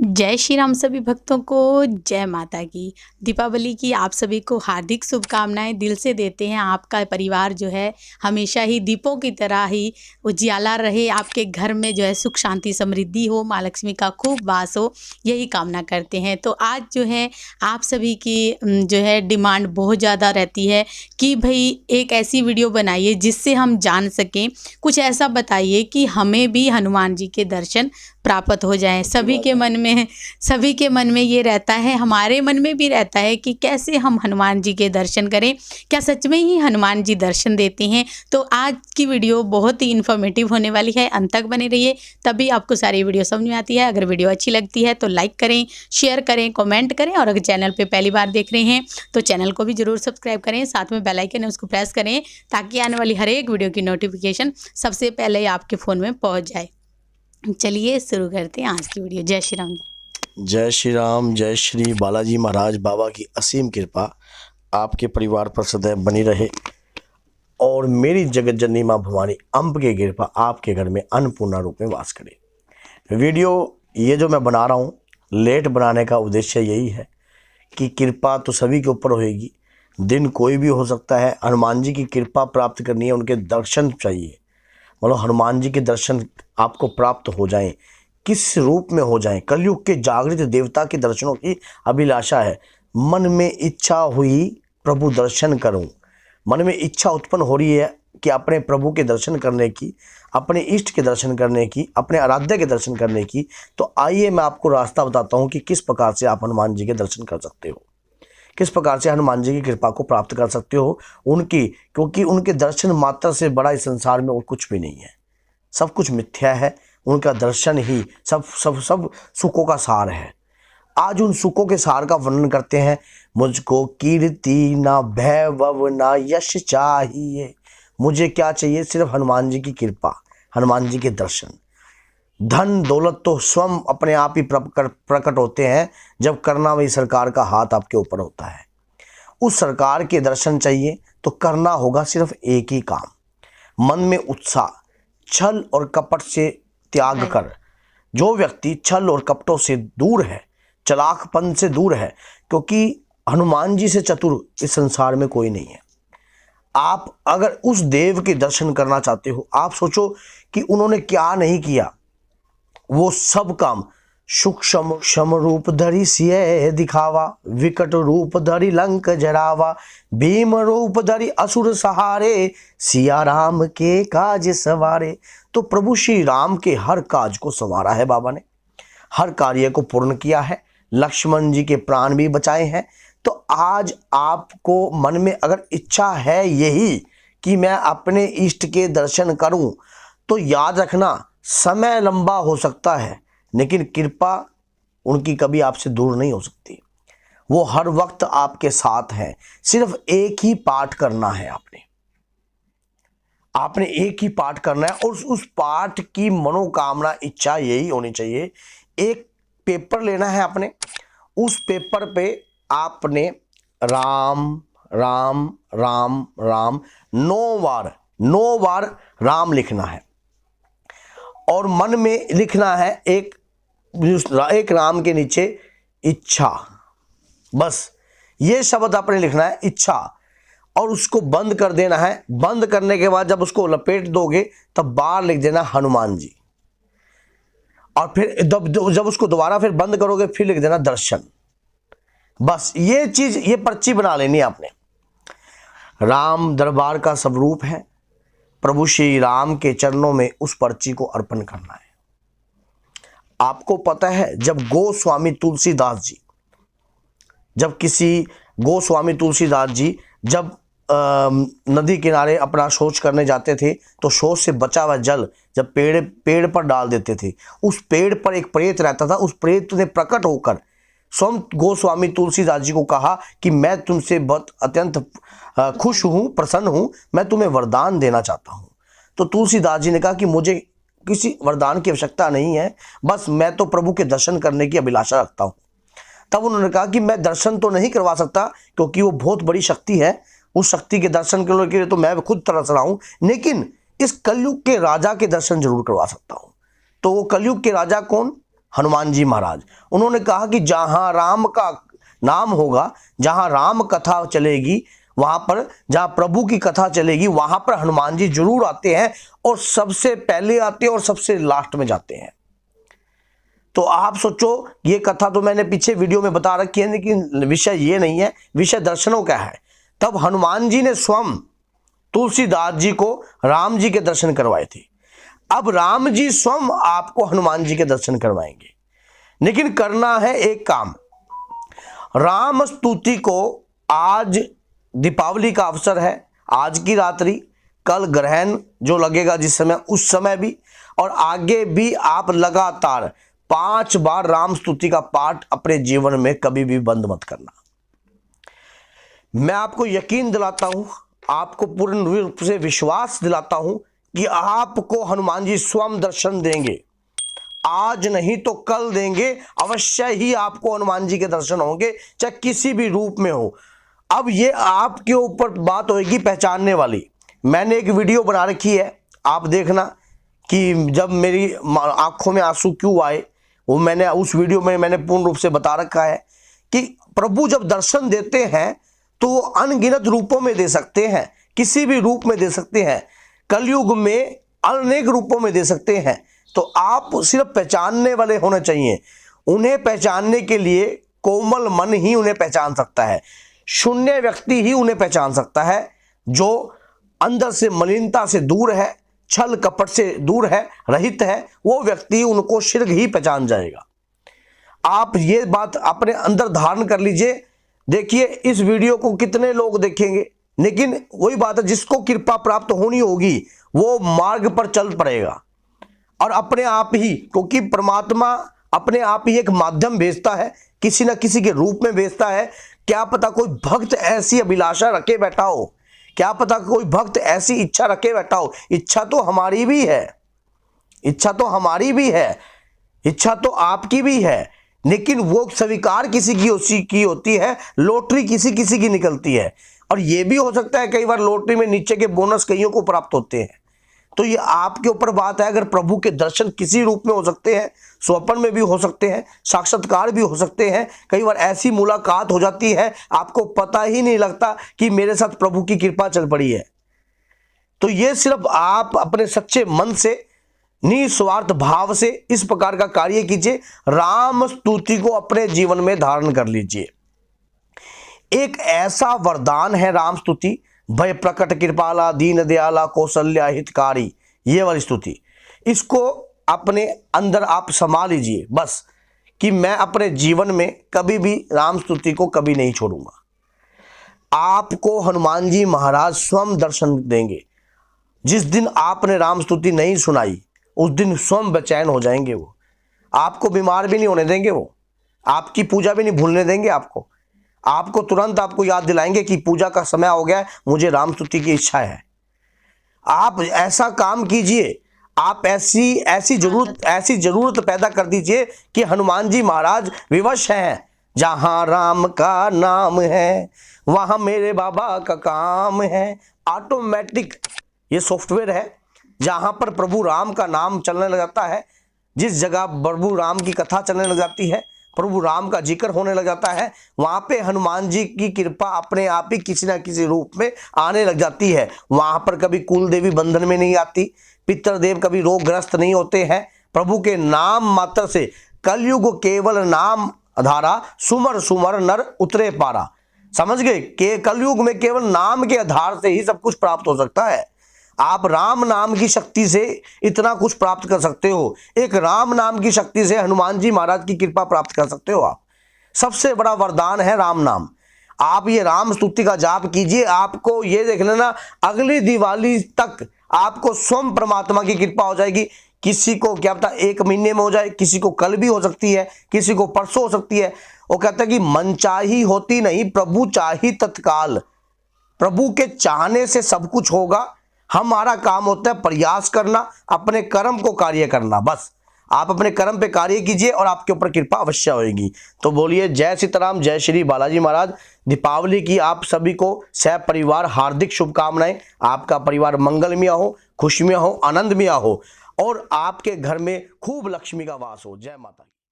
जय श्री राम सभी भक्तों को, जय माता की। दीपावली की आप सभी को हार्दिक शुभकामनाएं दिल से देते हैं। आपका परिवार जो है हमेशा ही दीपों की तरह ही उजियाला रहे, आपके घर में जो है सुख शांति समृद्धि हो, माँ लक्ष्मी का खूब वास हो, यही कामना करते हैं। तो आज जो है आप सभी की जो है डिमांड बहुत ज़्यादा रहती है कि भाई एक ऐसी वीडियो बनाइए जिससे हम जान सकें, कुछ ऐसा बताइए कि हमें भी हनुमान जी के दर्शन प्राप्त हो जाएं। सभी के मन में ये रहता है, हमारे मन में भी रहता है कि कैसे हम हनुमान जी के दर्शन करें, क्या सच में ही हनुमान जी दर्शन देते हैं। तो आज की वीडियो बहुत ही इन्फॉर्मेटिव होने वाली है, अंत तक बने रहिए, तभी आपको सारी वीडियो समझ में आती है। अगर वीडियो अच्छी लगती है तो लाइक करें, शेयर करें, कमेंट करें, और अगर चैनल पर पहली बार देख रहे हैं तो चैनल को भी जरूर सब्सक्राइब करें, साथ में बेल आइकन है उसको प्रेस करें ताकि आने वाली हर एक वीडियो की नोटिफिकेशन सबसे पहले आपके फ़ोन में पहुँच जाए। चलिए शुरू करते हैं आज की वीडियो। जय श्री राम। जय श्री राम। जय श्री बालाजी महाराज बाबा की असीम कृपा आपके परिवार पर सदैव बनी रहे, और मेरी जगत जननी माँ भवानी अम्ब की कृपा आपके घर में अन्नपूर्णा रूप में वास करे। वीडियो ये जो मैं बना रहा हूँ, लेट बनाने का उद्देश्य यही है कि कृपा तो सभी के ऊपर होएगी, दिन कोई भी हो सकता है। हनुमान जी की कृपा प्राप्त करनी है, उनके दर्शन चाहिए, मतलब हनुमान जी के दर्शन आपको प्राप्त हो जाएं, किस रूप में हो जाएं। कलयुग के जागृत देवता के दर्शनों की अभिलाषा है। मन में इच्छा हुई प्रभु दर्शन करूं, मन में इच्छा उत्पन्न हो रही है कि अपने प्रभु के दर्शन करने की, अपने इष्ट के दर्शन करने की, अपने आराध्य के दर्शन करने की। तो आइए मैं आपको रास्ता बताता हूं कि किस प्रकार से आप हनुमान जी के दर्शन कर सकते हो, किस प्रकार से हनुमान जी की कृपा को प्राप्त कर सकते हो उनकी, क्योंकि उनके दर्शन मात्र से बड़ा इस संसार में और कुछ भी नहीं है। सब कुछ मिथ्या है, उनका दर्शन ही सब सब सब सुखों का सार है। आज उन सुखों के सार का वर्णन करते हैं। मुझको कीर्ति ना वैभव ना यश चाहिए, मुझे क्या चाहिए? सिर्फ हनुमान जी की कृपा, हनुमान जी के दर्शन। धन दौलत तो स्वयं अपने आप ही प्रकट होते हैं जब करना वही सरकार का हाथ आपके ऊपर होता है। उस सरकार के दर्शन चाहिए तो करना होगा सिर्फ एक ही काम, मन में उत्साह, छल और कपट से त्याग कर। जो व्यक्ति छल और कपटों से दूर है, चालाकपन से दूर है, क्योंकि हनुमान जी से चतुर इस संसार में कोई नहीं है। आप अगर उस देव के दर्शन करना चाहते हो, आप सोचो कि उन्होंने क्या नहीं किया, वो सब काम सूक्ष्म क्षम रूप धरि सिय दिखावा, विकट रूप धरि लंक जरावा, भीम रूप धरि असुर सहारे, सिया राम के काज सवारे। तो प्रभु श्री राम के हर काज को संवारा है बाबा ने, हर कार्य को पूर्ण किया है, लक्ष्मण जी के प्राण भी बचाए हैं। तो आज आपको मन में अगर इच्छा है यही कि मैं अपने इष्ट के दर्शन करूं, तो याद रखना समय लंबा हो सकता है लेकिन कृपा उनकी कभी आपसे दूर नहीं हो सकती। वो हर वक्त आपके साथ हैं। सिर्फ एक ही पाठ करना है, आपने एक ही पाठ करना है, और उस पाठ की मनोकामना इच्छा यही होनी चाहिए। एक पेपर लेना है आपने, उस पेपर पे आपने राम राम राम राम 9 बार राम लिखना है, और मन में लिखना है एक राम के नीचे इच्छा। बस ये शब्द आपने लिखना है, इच्छा, और उसको बंद कर देना है। बंद करने के बाद जब उसको लपेट दोगे तब बाहर लिख देना हनुमान जी, और फिर जब उसको दोबारा फिर बंद करोगे फिर लिख देना दर्शन। बस ये चीज, ये पर्ची बना लेनी है आपने। राम दरबार का स्वरूप है, प्रभु श्री राम के चरणों में उस पर्ची को अर्पण करना है। आपको पता है, जब गोस्वामी तुलसीदास जी, जब नदी किनारे अपना शौच करने जाते थे तो शौच से बचा हुआ जल जब पेड़ पर डाल देते थे, उस पेड़ पर एक प्रेत रहता था। उस प्रेत ने प्रकट होकर स्वयं गोस्वामी तुलसीदास जी को कहा कि मैं तुमसे बहुत अत्यंत खुश हूँ, प्रसन्न हूँ, मैं तुम्हें वरदान देना चाहता हूँ। तो तुलसीदास जी ने कहा कि मुझे किसी वरदान की आवश्यकता नहीं है, बस मैं तो प्रभु के दर्शन करने की अभिलाषा रखता हूँ। तब उन्होंने कहा कि मैं दर्शन तो नहीं करवा सकता क्योंकि वो बहुत बड़ी शक्ति है, उस शक्ति के दर्शन के लिए तो मैं खुद तरस रहा हूँ, लेकिन इस कलयुग के राजा के दर्शन जरूर करवा सकता हूँ। तो वो कलयुग के राजा कौन? हनुमान जी महाराज। उन्होंने कहा कि जहां राम का नाम होगा, जहां राम कथा चलेगी, वहां पर जहां प्रभु की कथा चलेगी, वहां पर हनुमान जी जरूर आते हैं और सबसे पहले आते हैं और सबसे लास्ट में जाते हैं। तो आप सोचो, ये कथा तो मैंने पीछे वीडियो में बता रखी है, लेकिन विषय ये नहीं है, विषय दर्शनों का है। तब हनुमान जी ने स्वयं तुलसीदास जी को राम जी के दर्शन करवाए थे। अब राम जी स्वयं आपको हनुमान जी के दर्शन करवाएंगे, लेकिन करना है एक काम। राम स्तुति को आज दीपावली का अवसर है, आज की रात्रि, कल ग्रहण जो लगेगा जिस समय, उस समय भी, और आगे भी आप लगातार 5 बार राम स्तुति का पाठ अपने जीवन में कभी भी बंद मत करना। मैं आपको यकीन दिलाता हूं, आपको पूर्ण रूप से विश्वास दिलाता हूं कि आपको हनुमान जी स्वयं दर्शन देंगे। आज नहीं तो कल देंगे, अवश्य ही आपको हनुमान जी के दर्शन होंगे, चाहे किसी भी रूप में हो। अब ये आपके ऊपर बात होगी पहचानने वाली। मैंने एक वीडियो बना रखी है, आप देखना कि जब मेरी आंखों में आंसू क्यों आए, वो मैंने उस वीडियो में मैंने पूर्ण रूप से बता रखा है कि प्रभु जब दर्शन देते हैं तो वो अनगिनत रूपों में दे सकते हैं, किसी भी रूप में दे सकते हैं, कलयुग में अनेक रूपों में दे सकते हैं। तो आप सिर्फ पहचानने वाले होने चाहिए। उन्हें पहचानने के लिए कोमल मन ही उन्हें पहचान सकता है, शून्य व्यक्ति ही उन्हें पहचान सकता है, जो अंदर से मलिनता से दूर है, छल कपट से दूर है, रहित है, वो व्यक्ति उनको शीघ्र ही पहचान जाएगा। आप ये बात अपने अंदर धारण कर लीजिए। देखिए इस वीडियो को कितने लोग देखेंगे, लेकिन वही बात है, जिसको कृपा प्राप्त होनी होगी वो मार्ग पर चल पड़ेगा और अपने आप ही, क्योंकि परमात्मा अपने आप ही एक माध्यम भेजता है, किसी न किसी के रूप में भेजता है। क्या पता कोई भक्त ऐसी अभिलाषा रखे बैठा हो, क्या पता कोई भक्त ऐसी इच्छा रखे बैठा हो। इच्छा तो हमारी भी है, इच्छा तो हमारी भी है, इच्छा तो आपकी भी है, लेकिन वो स्वीकार किसी की होती है, लॉटरी किसी किसी की निकलती है। और ये भी हो सकता है कई बार लॉटरी में नीचे के बोनस कईयों को प्राप्त होते हैं। तो ये आपके ऊपर बात है। अगर प्रभु के दर्शन किसी रूप में हो सकते हैं, स्वप्न में भी हो सकते हैं, साक्षात्कार भी हो सकते हैं। कई बार ऐसी मुलाकात हो जाती है आपको पता ही नहीं लगता कि मेरे साथ प्रभु की कृपा चल पड़ी है। तो ये सिर्फ आप अपने सच्चे मन से, निस्वार्थ भाव से इस प्रकार का कार्य कीजिए। राम स्तुति को अपने जीवन में धारण कर लीजिए। एक ऐसा वरदान है राम स्तुति, भय प्रकट कृपाला दीन दयाला कौशल्या हितकारी, ये वाली स्तुति, इसको अपने अंदर आप संभाल लीजिए बस, कि मैं अपने जीवन में कभी भी राम स्तुति को कभी नहीं छोड़ूंगा। आपको हनुमान जी महाराज स्वयं दर्शन देंगे। जिस दिन आपने राम स्तुति नहीं सुनाई उस दिन स्वयं बेचैन हो जाएंगे। वो आपको बीमार भी नहीं होने देंगे, वो आपकी पूजा भी नहीं भूलने देंगे। आपको तुरंत आपको याद दिलाएंगे कि पूजा का समय हो गया है, मुझे राम स्तुति की इच्छा है। आप ऐसा काम कीजिए, आप ऐसी जरूरत पैदा कर दीजिए कि हनुमान जी महाराज विवश हैं। जहां राम का नाम है वहां मेरे बाबा का काम है। ऑटोमेटिक ये सॉफ्टवेयर है, जहां पर प्रभु राम का नाम चलने लग जाता है, जिस जगह प्रभु राम की कथा चलने लग जाती है, प्रभु राम का जिक्र होने लग जाता है, वहां पे हनुमान जी की कृपा अपने आप ही किसी ना किसी रूप में आने लग जाती है। वहां पर कभी कुल देवी बंधन में नहीं आती, पितृदेव कभी रोगग्रस्त नहीं होते हैं। प्रभु के नाम मात्र से कलयुग केवल नाम आधारा, सुमर सुमर नर उतरे पारा। समझ गए कि कलयुग में केवल नाम के आधार से ही सब कुछ प्राप्त हो सकता है। आप राम नाम की शक्ति से इतना कुछ प्राप्त कर सकते हो। एक राम नाम की शक्ति से हनुमान जी महाराज की कृपा प्राप्त कर सकते हो आप। सबसे बड़ा वरदान है राम नाम। आप ये राम स्तुति का जाप कीजिए, आपको ये देख लेना अगली दिवाली तक आपको स्वयं परमात्मा की कृपा हो जाएगी। किसी को क्या पता 1 महीने में हो जाए, किसी को कल भी हो सकती है, किसी को परसों हो सकती है। वो कहता है कि मनचाही होती नहीं, प्रभु चाही तत्काल। प्रभु के चाहने से सब कुछ होगा। हमारा काम होता है प्रयास करना, अपने कर्म को कार्य करना। बस आप अपने कर्म पे कार्य कीजिए और आपके ऊपर कृपा अवश्य होगी। तो बोलिए जय सीताराम, जय श्री बालाजी महाराज। दीपावली की आप सभी को सह परिवार हार्दिक शुभकामनाएं। आपका परिवार मंगलमय हो, खुशमय हो, आनंदमय हो और आपके घर में खूब लक्ष्मी का वास हो। जय माता।